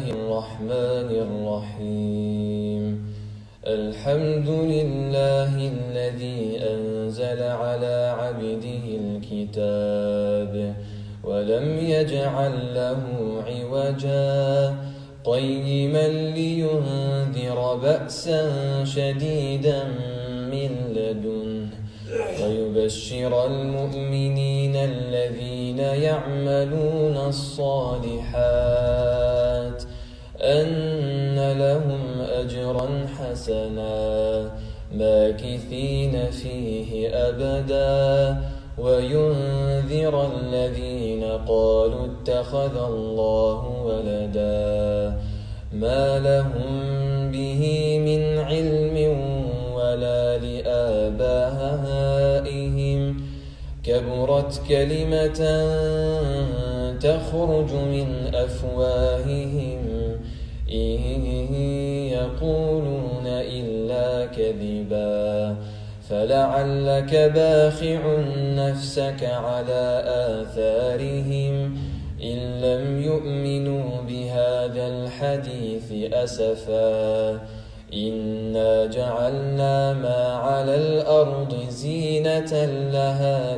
الرحمن الرحيم. الحمد لله الذي أنزل على عبده الكتاب ولم يجعل له عوجا قيما لينذر بأسا شديدا من لدنه ويبشر المؤمنين الذين يعملون الصالحات أن لهم أجرا حسنا ماكثين فيه أبدا وينذر الذين قالوا اتخذ الله ولدا ما لهم به من علم ولا لآبائهم كبرت كلمة تخرج من أفواههم إن يقولون إلا كذبا فلعلك باخع نفسك على آثارهم إن لم يؤمنوا بهذا الحديث أسفا إنا جعلنا ما على الأرض زينة لها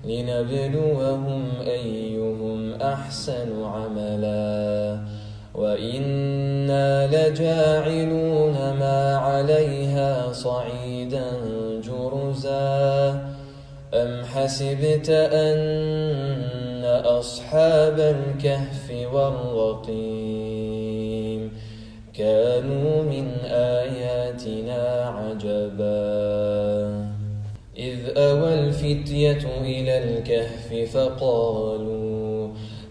لنبلوهم أيهم أحسن عملا وإنا لجاعلون ما عليها صعيدا جرزا أم حسبت أن أصحاب الكهف والرقيم كانوا من آياتنا عجبا إذ أوى الفتية إلى الكهف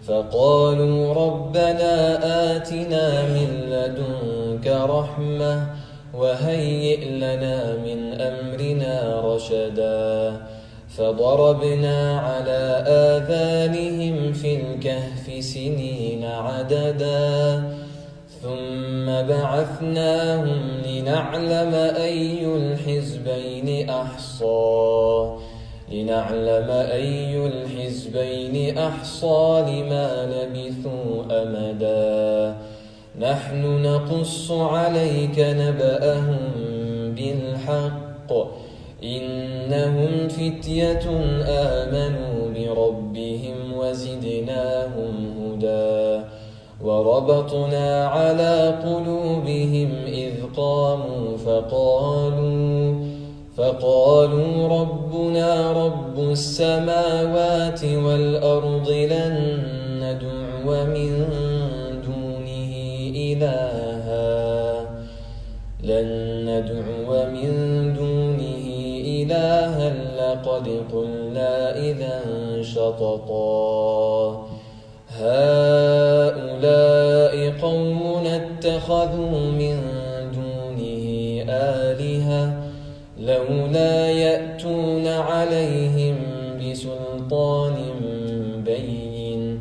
فقالوا ربنا آتنا من لدنك رحمة وهيئ لنا من أمرنا رشدا فضربنا على آذانهم في الكهف سنين عددا ثم بعثناهم لنعلم أي الحزبين أحصى لما لبثوا أمدا نحن نقص عليك نبأهم بالحق إنهم فتية آمنوا بربهم وزدناهم هدى وربطنا على قلوبهم إذ قاموا فقالوا ربنا رب السماوات والأرض لن ندعو من دونه إلها لقد قلنا إذا شططا هؤلاء قومنا اتخذوا من دونه آلهة لولا يأتون عليهم بسلطان بين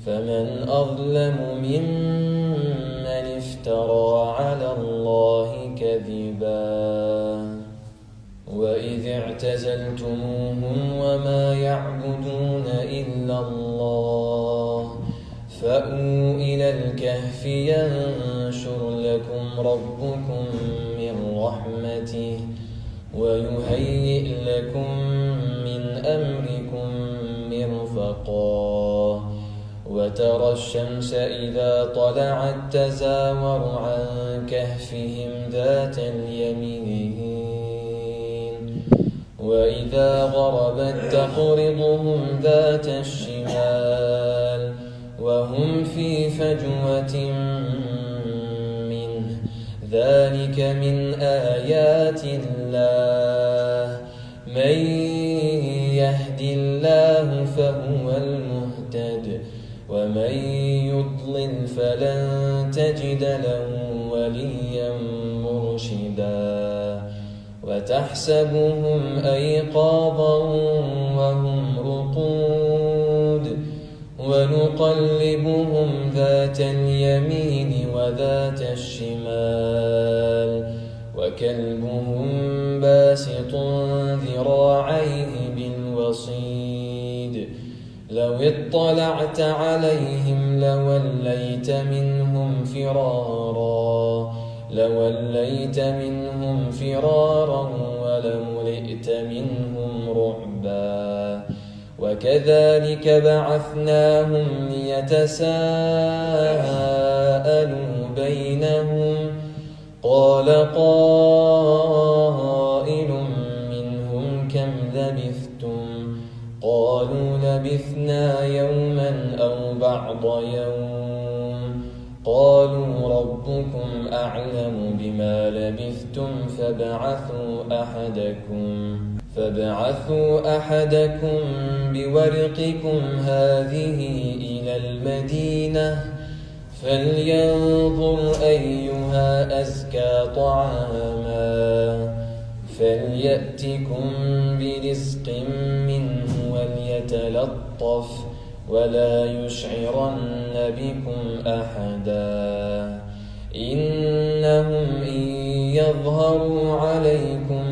فمن أظلم ممن افترى على الله كذبا وإذ اعتزلتموهم وما يعبدون إلا الله فأووا إلى الكهف ينشر لكم ربكم من رحمته ويهيئ لكم من أمركم مرفقا وترى الشمس إذا طلعت تزاور عن كهفهم ذات اليمين وإذا غربت تقرضهم ذات الشمال وهم في فجوة منه ذلك من آيات الله من يهد الله فهو المهتد ومن يضلل فلن تجد له وليا مرشدا وتحسبهم أيقاظا وهم رقود ونقلبهم ذات اليمين وذات الشمال وكلبهم باسط ذراعيه بالوصيد لو اطلعت عليهم لوليت منهم فرارا ولملئت منهم رعبا وكذلك بعثناهم ليتساءلوا بينهم قال قائل منهم كم لبثتم قالوا لبثنا يوما أو بعض يوم قالوا ربكم أعلم بما لبثتم فابعثوا أحدكم بورقكم هذه إلى المدينة فلينظر أيها أزكى طعاما فليأتكم برزق منه وليتلطف ولا يشعرن بكم أحدا إنهم إن يظهروا عليكم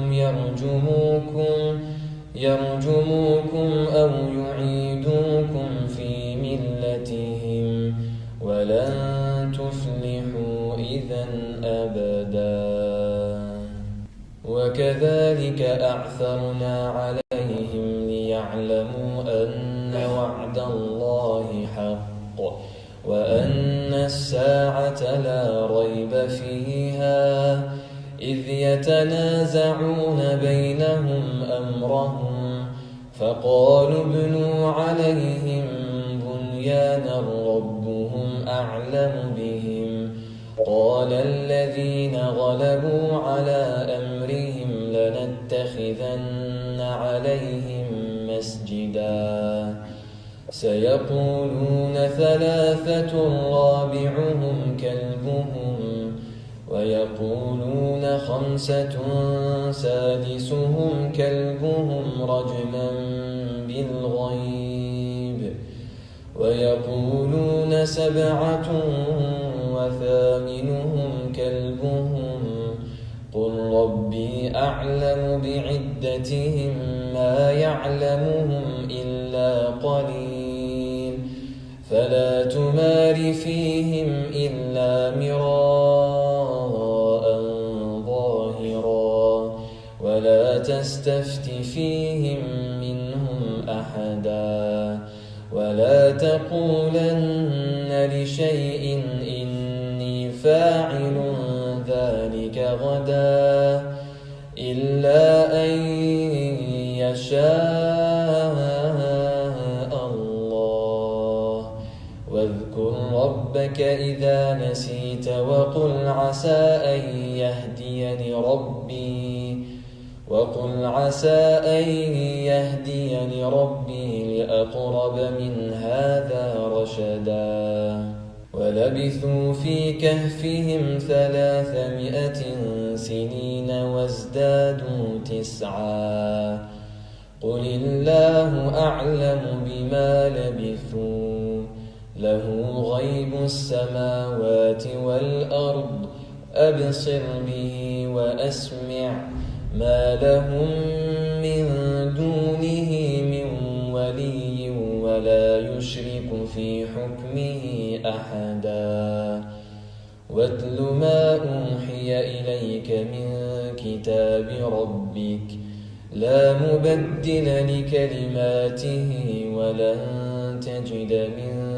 يرجموكم أو يعيدوكم في ملتهم ولن تفلحوا إذا أبدا وكذلك أعثرنا عليهم ليعلموا أن وعد الله حق وأن الساعة لا ريب فيها إذ يتنازعون بينهم أمرهم فقالوا ابنوا عليهم بنيانا ربهم أعلم بهم قال الذين غلبوا على أمرهم لنتخذن عليهم مسجدا سيقولون ثلاثة رابعهم كلبهم ويقولون خمسة سادسهم كلبهم رجما بالغيب ويقولون سبعة وثامنهم كلبهم قل ربي أعلم بعدتهم ما يعلمهم إلا قليل فلا تمار فيهم إلا مراء ظاهرا ولا تستفت فيهم منهم أحدا ولا تقولن لشيء إني فاعل ذلك غدا إلا أن يشاء الله واذكر ربك إذا نسيت وقل عسى أن يهديني ربي لأقرب من هذا رشدا ولبثوا في كهفهم 300 سنين وازدادوا 9 قل الله أعلم بما لبثوا له غيب السماوات والأرض أبصر به وأسمع ما لهم من دونه من ولي ولا يشرك في حكمه أحدا واتل ما أوحي إليك من كتاب ربك لا مبدل لكلماته ولن تجد من